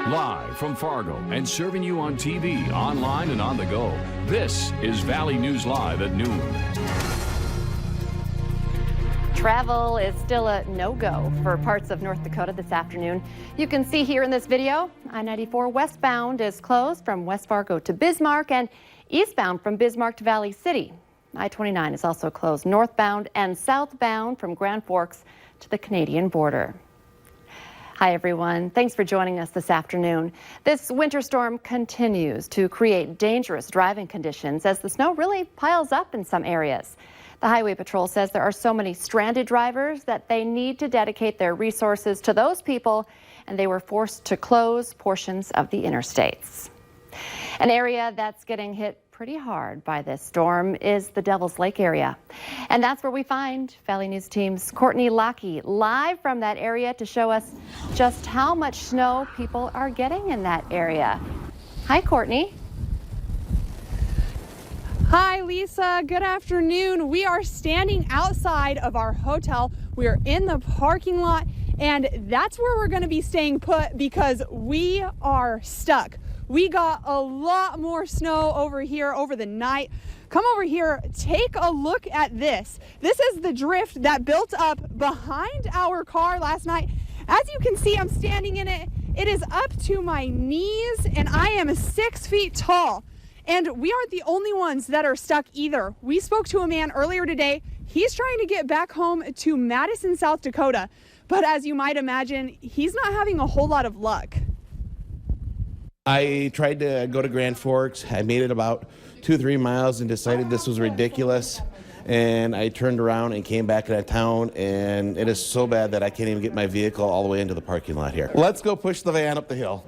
Live from Fargo and serving you on TV, online, and on the go. This is Valley News Live at noon. Travel is still a no-go for parts of North Dakota this afternoon. You can see here in this video, I-94 westbound is closed from West Fargo to Bismarck and eastbound from Bismarck to Valley City. I-29 is also closed northbound and southbound from Grand Forks to the Canadian border. Hi everyone, thanks for joining us this afternoon. This winter storm continues to create dangerous driving conditions as the snow really piles up in some areas. The Highway Patrol says there are so many stranded drivers that they need to dedicate their resources to those people, and they were forced to close portions of the interstates. An area that's getting hit pretty hard by this storm is the Devil's Lake area. And that's where we find Valley News Team's Courtney Lockie live from that area to show us just how much snow people are getting in that area. Hi, Courtney. Hi, Lisa. Good afternoon. We are standing outside of our hotel. We are in the parking lot, and that's where we're going to be staying put because we are stuck. We got a lot more snow over here over the night. Come over here, take a look at this. This is the drift that built up behind our car last night. As you can see, I'm standing in it. It is up to my knees, and I am 6 feet tall. And we aren't the only ones that are stuck either. We spoke to a man earlier today. He's trying to get back home to Madison, South Dakota. But as you might imagine, he's not having a whole lot of luck. I tried to go to Grand Forks. I made it about 2-3 miles and decided this was ridiculous. And I turned around and came back into town, and it is so bad that I can't even get my vehicle all the way into the parking lot here. Let's go push the van up the hill.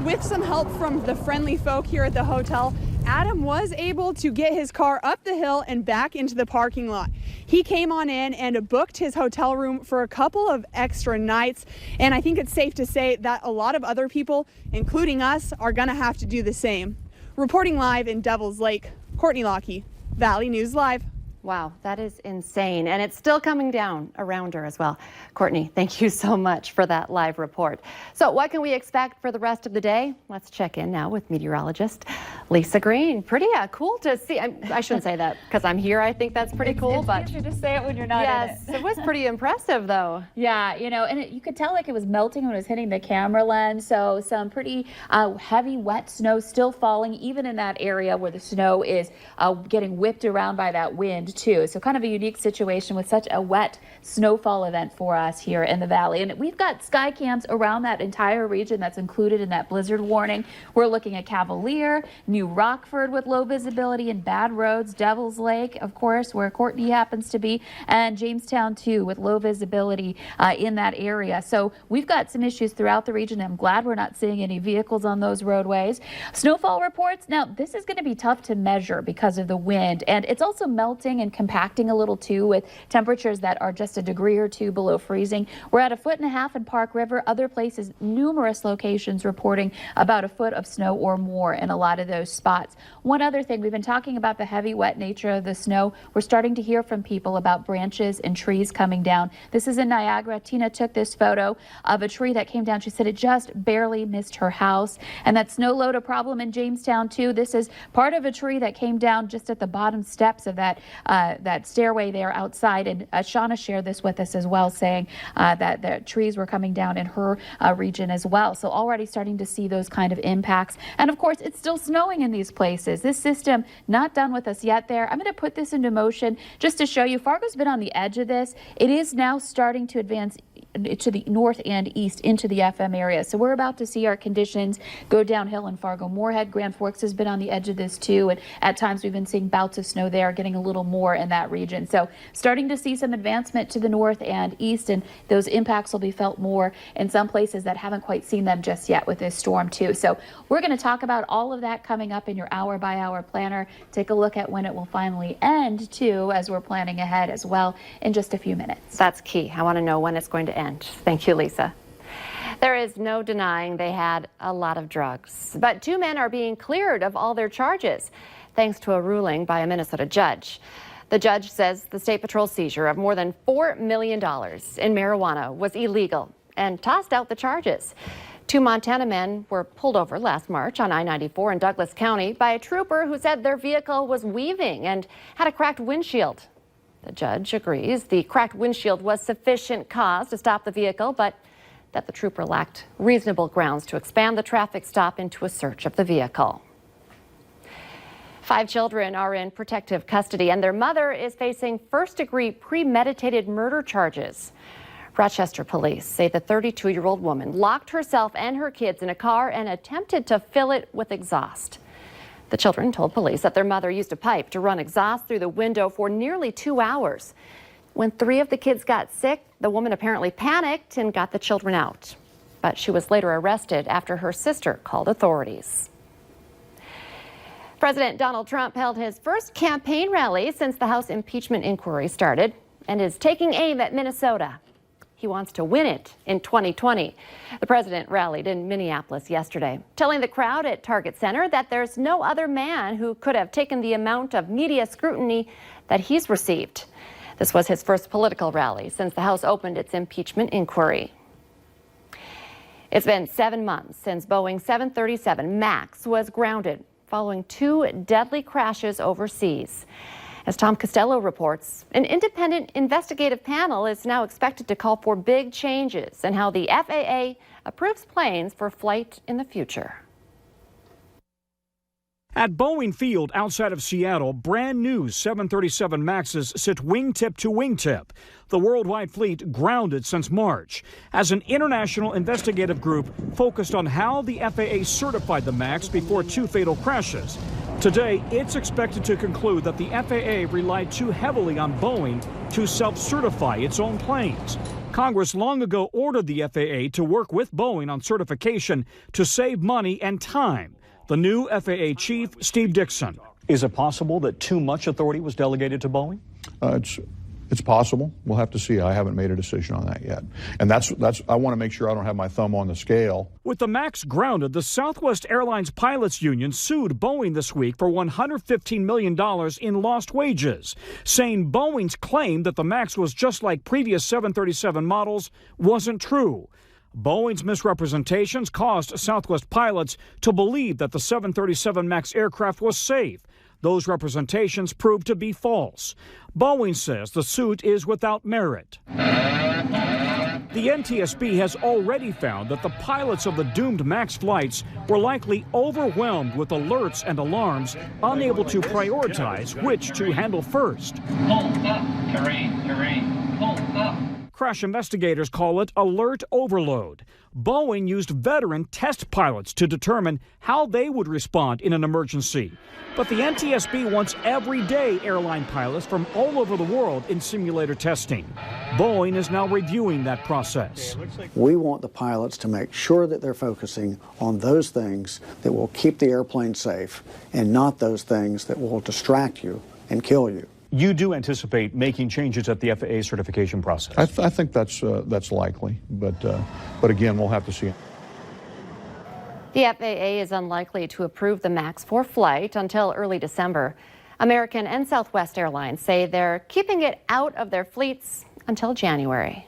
With some help from the friendly folk here at the hotel, Adam was able to get his car up the hill and back into the parking lot. He came on in and booked his hotel room for a couple of extra nights. And I think it's safe to say that a lot of other people, including us, are going to have to do the same. Reporting live in Devil's Lake, Courtney Lockie, Valley News Live. Wow, that is insane. And it's still coming down around her as well. Courtney, thank you so much for that live report. So what can we expect for the rest of the day? Let's check in now with meteorologist Lisa Green. Pretty cool to see. I shouldn't say that because I'm here. I think that's pretty cool. But you just say it when you're not yes, in it. It was pretty impressive though. Yeah, you know, and you could tell like it was melting when it was hitting the camera lens. So some pretty heavy, wet snow still falling, even in that area where the snow is getting whipped around by that wind too. So kind of a unique situation with such a wet snowfall event for us here in the valley. And we've got sky cams around that entire region that's included in that blizzard warning. We're looking at Cavalier, New Rockford with low visibility, and bad roads, Devil's Lake, of course, where Courtney happens to be, and Jamestown too with low visibility in that area. So we've got some issues throughout the region. I'm glad we're not seeing any vehicles on those roadways. Snowfall reports. Now, this is going to be tough to measure because of the wind, and it's also melting and compacting a little too with temperatures that are just a degree or two below freezing. We're at 1.5 feet in Park River. Other places, numerous locations reporting about 1 foot of snow or more in a lot of those spots. One other thing, we've been talking about the heavy, wet nature of the snow. We're starting to hear from people about branches and trees coming down. This is in Niagara. Tina took this photo of a tree that came down. She said it just barely missed her house. And that snow load a problem in Jamestown too. This is part of a tree that came down just at the bottom steps of that stairway there outside. And Shauna shared this with us as well, saying that the trees were coming down in her region as well. So already starting to see those kind of impacts. And of course, it's still snowing in these places. This system not done with us yet there. I'm going to put this into motion just to show you. Fargo's been on the edge of this. It is now starting to advance to the north and east into the FM area. So we're about to see our conditions go downhill in Fargo-Moorhead. Grand Forks has been on the edge of this too, and at times we've been seeing bouts of snow there, getting a little more in that region. So starting to see some advancement to the north and east, and those impacts will be felt more in some places that haven't quite seen them just yet with this storm too. So we're going to talk about all of that coming up in your hour-by-hour planner. Take a look at when it will finally end too, as we're planning ahead as well in just a few minutes. That's key. I want to know when it's going to end. Thank you, Lisa. There is no denying they had a lot of drugs, but 2 men are being cleared of all their charges thanks to a ruling by a Minnesota judge. The judge says the State Patrol seizure of more than $4 million in marijuana was illegal and tossed out the charges. 2 Montana men were pulled over last March on I-94 in Douglas County by a trooper who said their vehicle was weaving and had a cracked windshield. The judge agrees the cracked windshield was sufficient cause to stop the vehicle, but that the trooper lacked reasonable grounds to expand the traffic stop into a search of the vehicle. 5 children are in protective custody, and their mother is facing first-degree premeditated murder charges. Rochester police say the 32-year-old woman locked herself and her kids in a car and attempted to fill it with exhaust. The children told police that their mother used a pipe to run exhaust through the window for nearly 2 hours. When 3 of the kids got sick, the woman apparently panicked and got the children out. But she was later arrested after her sister called authorities. President Donald Trump held his first campaign rally since the House impeachment inquiry started and is taking aim at Minnesota. He wants to win it in 2020. The president rallied in Minneapolis yesterday, telling the crowd at Target Center that there's no other man who could have taken the amount of media scrutiny that he's received. This was his first political rally since the House opened its impeachment inquiry. It's been 7 months since Boeing 737 MAX was grounded following 2 deadly crashes overseas. As Tom Costello reports, an independent investigative panel is now expected to call for big changes in how the FAA approves planes for flight in the future. At Boeing Field outside of Seattle, brand new 737 MAXs sit wingtip to wingtip. The worldwide fleet grounded since March as an international investigative group focused on how the FAA certified the MAX before 2 fatal crashes. Today, it's expected to conclude that the FAA relied too heavily on Boeing to self-certify its own planes. Congress long ago ordered the FAA to work with Boeing on certification to save money and time. The new FAA chief, Steve Dickson. Is it possible that too much authority was delegated to Boeing? It's possible. We'll have to see. I haven't made a decision on that yet. And that's I want to make sure I don't have my thumb on the scale. With the MAX grounded, the Southwest Airlines Pilots Union sued Boeing this week for $115 million in lost wages, saying Boeing's claim that the MAX was just like previous 737 models wasn't true. Boeing's misrepresentations caused Southwest pilots to believe that the 737 MAX aircraft was safe. Those representations proved to be false. Boeing says the suit is without merit. The NTSB has already found that the pilots of the doomed MAX flights were likely overwhelmed with alerts and alarms, unable to prioritize which to handle first. Hold up, terrain, hold up. Crash investigators call it alert overload. Boeing used veteran test pilots to determine how they would respond in an emergency. But the NTSB wants everyday airline pilots from all over the world in simulator testing. Boeing is now reviewing that process. We want the pilots to make sure that they're focusing on those things that will keep the airplane safe and not those things that will distract you and kill you. You do anticipate making changes at the FAA certification process? I think that's likely, but again, we'll have to see. The FAA is unlikely to approve the MAX for flight until early December. American and Southwest Airlines say they're keeping it out of their fleets until January.